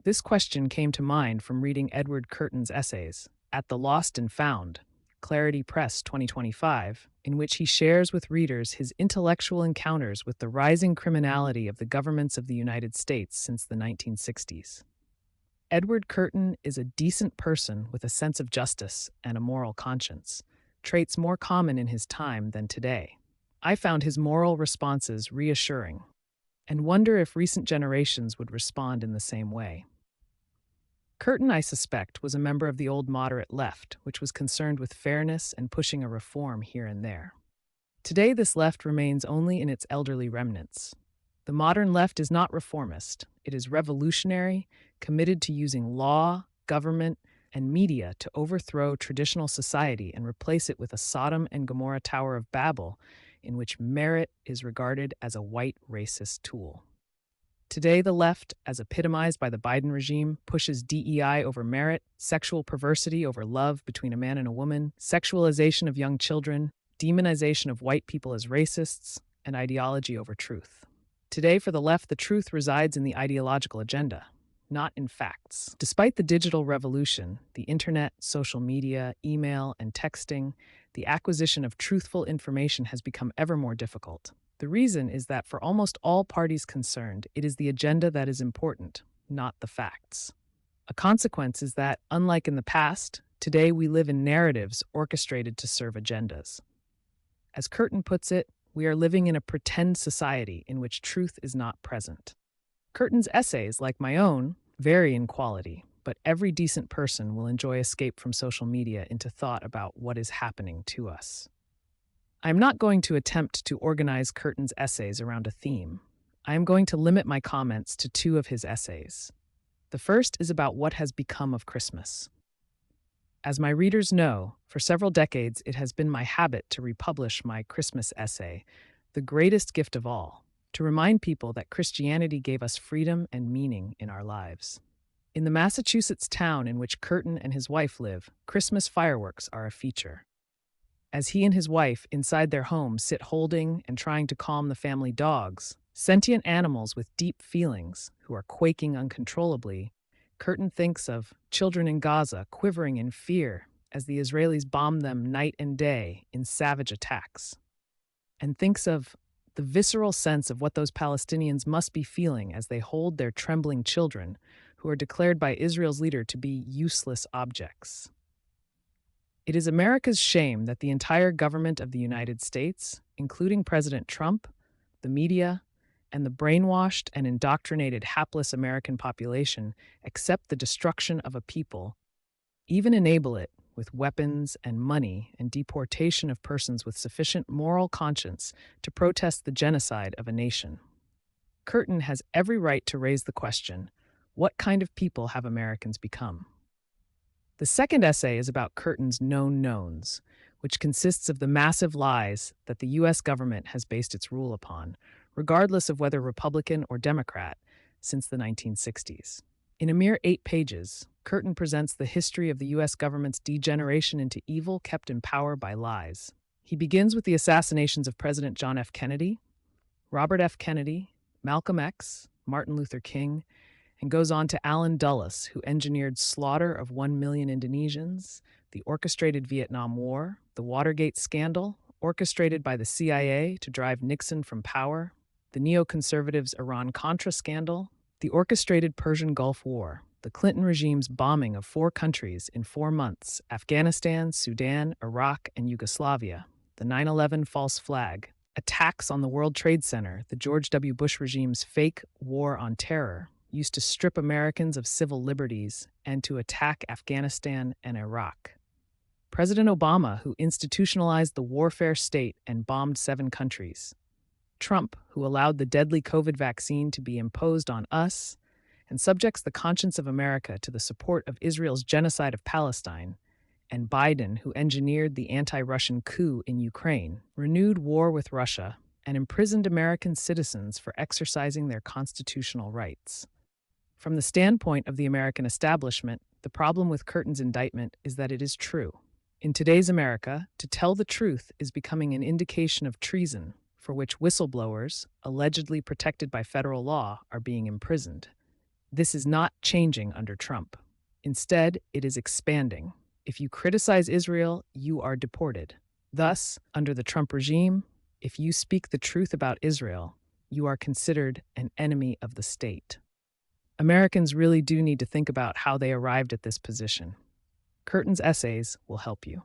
This question came to mind from reading Edward Curtin's essays, At the Lost and Found, Clarity Press 2025, in which he shares with readers his intellectual encounters with the rising criminality of the governments of the United States since the 1960s. Edward Curtin is a decent person with a sense of justice and a moral conscience, traits more common in his time than today. I found his moral responses reassuring and wonder if recent generations would respond in the same way. Curtin, I suspect, was a member of the old moderate left, which was concerned with fairness and pushing a reform here and there. Today, this left remains only in its elderly remnants. The modern left is not reformist. It is revolutionary, committed to using law, government, and media to overthrow traditional society and replace it with a Sodom and Gomorrah Tower of Babel in which merit is regarded as a white racist tool. Today, the left, as epitomized by the Biden regime, pushes DEI over merit, sexual perversity over love between a man and a woman, sexualization of young children, demonization of white people as racists, and ideology over truth. Today, for the left, the truth resides in the ideological agenda, not in facts. Despite the digital revolution, the internet, social media, email, and texting, the acquisition of truthful information has become ever more difficult. The reason is that for almost all parties concerned, it is the agenda that is important, not the facts. A consequence is that, unlike in the past, today we live in narratives orchestrated to serve agendas. As Curtin puts it, we are living in a pretend society in which truth is not present. Curtin's essays, like my own, vary in quality, but every decent person will enjoy escape from social media into thought about what is happening to us. I am not going to attempt to organize Curtin's essays around a theme. I am going to limit my comments to two of his essays. The first is about what has become of Christmas. As my readers know, for several decades it has been my habit to republish my Christmas essay, The Greatest Gift of All, to remind people that Christianity gave us freedom and meaning in our lives. In the Massachusetts town in which Curtin and his wife live, Christmas fireworks are a feature. As he and his wife, inside their home, sit holding and trying to calm the family dogs, sentient animals with deep feelings who are quaking uncontrollably, Curtin thinks of children in Gaza quivering in fear as the Israelis bomb them night and day in savage attacks, and thinks of the visceral sense of what those Palestinians must be feeling as they hold their trembling children, who are declared by Israel's leader to be useless objects. It is America's shame that the entire government of the United States, including President Trump, the media, and the brainwashed and indoctrinated hapless American population, accept the destruction of a people, even enable it with weapons and money and deportation of persons with sufficient moral conscience to protest the genocide of a nation. Curtin has every right to raise the question, what kind of people have Americans become? The second essay is about Curtin's known knowns, which consists of the massive lies that the U.S. government has based its rule upon, regardless of whether Republican or Democrat, since the 1960s. In a mere 8 pages, Curtin presents the history of the U.S. government's degeneration into evil kept in power by lies. He begins with the assassinations of President John F. Kennedy, Robert F. Kennedy, Malcolm X, Martin Luther King, and goes on to Allen Dulles, who engineered slaughter of 1 million Indonesians, the orchestrated Vietnam War, the Watergate scandal, orchestrated by the CIA to drive Nixon from power, the neoconservatives' Iran-Contra scandal, the orchestrated Persian Gulf War, the Clinton regime's bombing of 4 countries in 4 months, Afghanistan, Sudan, Iraq, and Yugoslavia, the 9/11 false flag, attacks on the World Trade Center, the George W. Bush regime's fake war on terror, used to strip Americans of civil liberties and to attack Afghanistan and Iraq. President Obama, who institutionalized the warfare state and bombed 7 countries. Trump, who allowed the deadly COVID vaccine to be imposed on us and subjects the conscience of America to the support of Israel's genocide of Palestine. And Biden, who engineered the anti-Russian coup in Ukraine, renewed war with Russia, and imprisoned American citizens for exercising their constitutional rights. From the standpoint of the American establishment, the problem with Curtin's indictment is that it is true. In today's America, to tell the truth is becoming an indication of treason, for which whistleblowers, allegedly protected by federal law, are being imprisoned. This is not changing under Trump. Instead, it is expanding. If you criticize Israel, you are deported. Thus, under the Trump regime, if you speak the truth about Israel, you are considered an enemy of the state. Americans really do need to think about how they arrived at this position. Curtin's essays will help you.